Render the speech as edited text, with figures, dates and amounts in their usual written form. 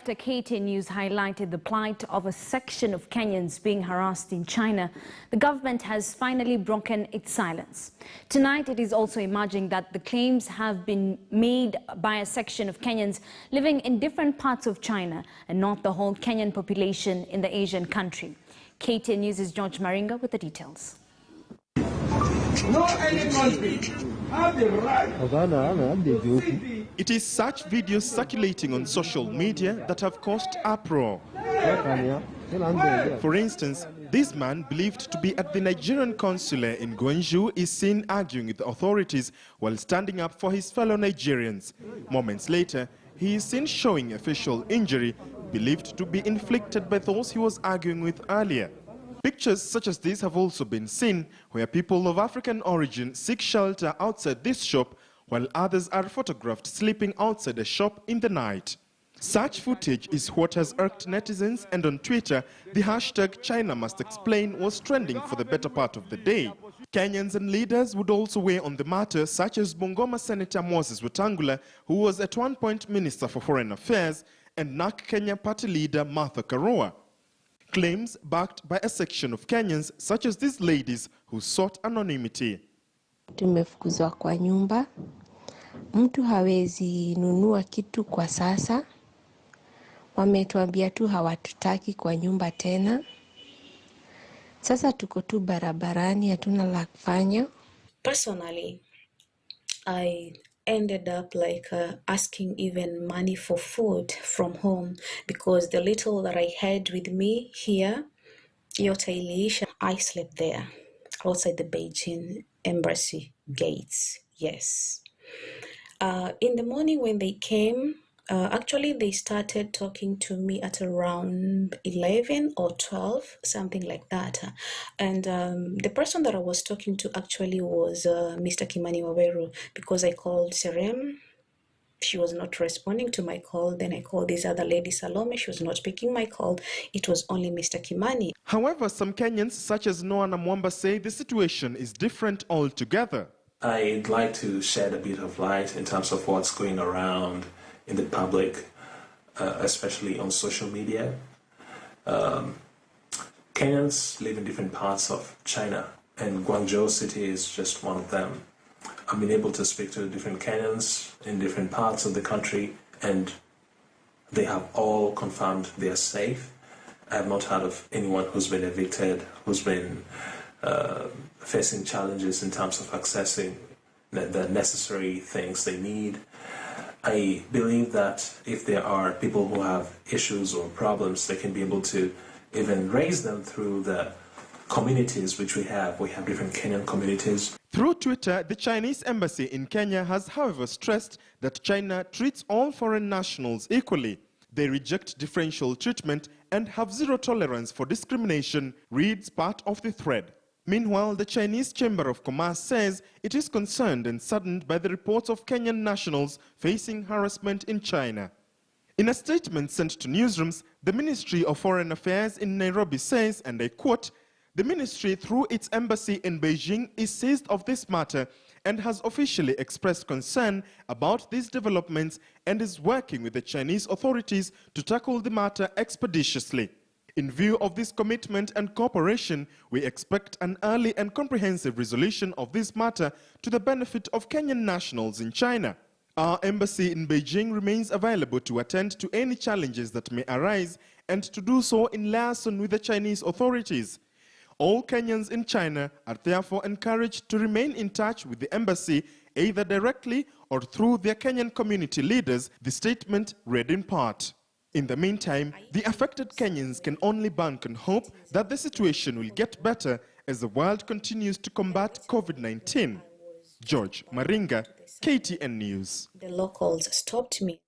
After KTN News highlighted the plight of a section of Kenyans being harassed in China, the government has finally broken its silence. Tonight, it is also emerging that the claims have been made by a section of Kenyans living in different parts of China and not the whole Kenyan population in the Asian country. KTN News' George Maringa with the details. No any country have the right. It is such videos circulating on social media that have caused uproar. For instance, this man, believed to be at the Nigerian consulate in Gwangju, is seen arguing with the authorities while standing up for his fellow Nigerians. Moments later, he is seen showing a facial injury believed to be inflicted by those he was arguing with earlier. Pictures such as these have also been seen where people of African origin seek shelter outside this shop while others are photographed sleeping outside a shop in the night. Such footage is what has irked netizens, and on Twitter, the hashtag China Must Explain was trending for the better part of the day. Kenyans and leaders would also weigh on the matter, such as Bungoma Senator Moses Wetangula, who was at one point Minister for Foreign Affairs, and NARC Kenya Party leader Martha Karua. Claims backed by a section of Kenyans, such as these ladies who sought anonymity. Tumefukuzwa kwa nyumba. Mtu hawezi nunua kitu kwa sasa. Wametuambia tu hawatutaki kwa nyumba tena. Sasa tuko tu barabarani, hatuna la kufanya. Personally, I ended up asking even money for food from home because the little that I had with me here, I slept there outside the Beijing embassy gates. Yes. In the morning when they came, actually they started talking to me at around 11 or 12, something like that. And the person that I was talking to actually was Mr. Kimani Waweru, because I called Serem. She was not responding to my call. Then I called this other lady, Salome. She was not picking my call. It was only Mr. Kimani. However, some Kenyans, such as Noah Namwamba, say the situation is different altogether. I'd like to shed a bit of light in terms of what's going around in the public, especially on social media. Kenyans live in different parts of China, and Guangzhou city is just one of them. I've been able to speak to different Kenyans in different parts of the country, and they have all confirmed they are safe. I have not heard of anyone who's been evicted, who's been facing challenges in terms of accessing the necessary things they need. I believe that if there are people who have issues or problems, they can be able to even raise them through the communities which we have. We have different Kenyan communities. Through Twitter, the Chinese embassy in Kenya has, however, stressed that China treats all foreign nationals equally. They reject differential treatment and have zero tolerance for discrimination, reads part of the thread. Meanwhile, the Chinese Chamber of Commerce says it is concerned and saddened by the reports of Kenyan nationals facing harassment in China. In a statement sent to newsrooms, the Ministry of Foreign Affairs in Nairobi says, and I quote, "The ministry, through its embassy in Beijing, is seized of this matter and has officially expressed concern about these developments and is working with the Chinese authorities to tackle the matter expeditiously. In view of this commitment and cooperation, we expect an early and comprehensive resolution of this matter to the benefit of Kenyan nationals in China. Our embassy in Beijing remains available to attend to any challenges that may arise and to do so in liaison with the Chinese authorities. All Kenyans in China are therefore encouraged to remain in touch with the embassy either directly or through their Kenyan community leaders," the statement read in part. In the meantime, the affected Kenyans can only bank on hope that the situation will get better as the world continues to combat COVID-19. George Maringa, KTN News. The locals stopped me.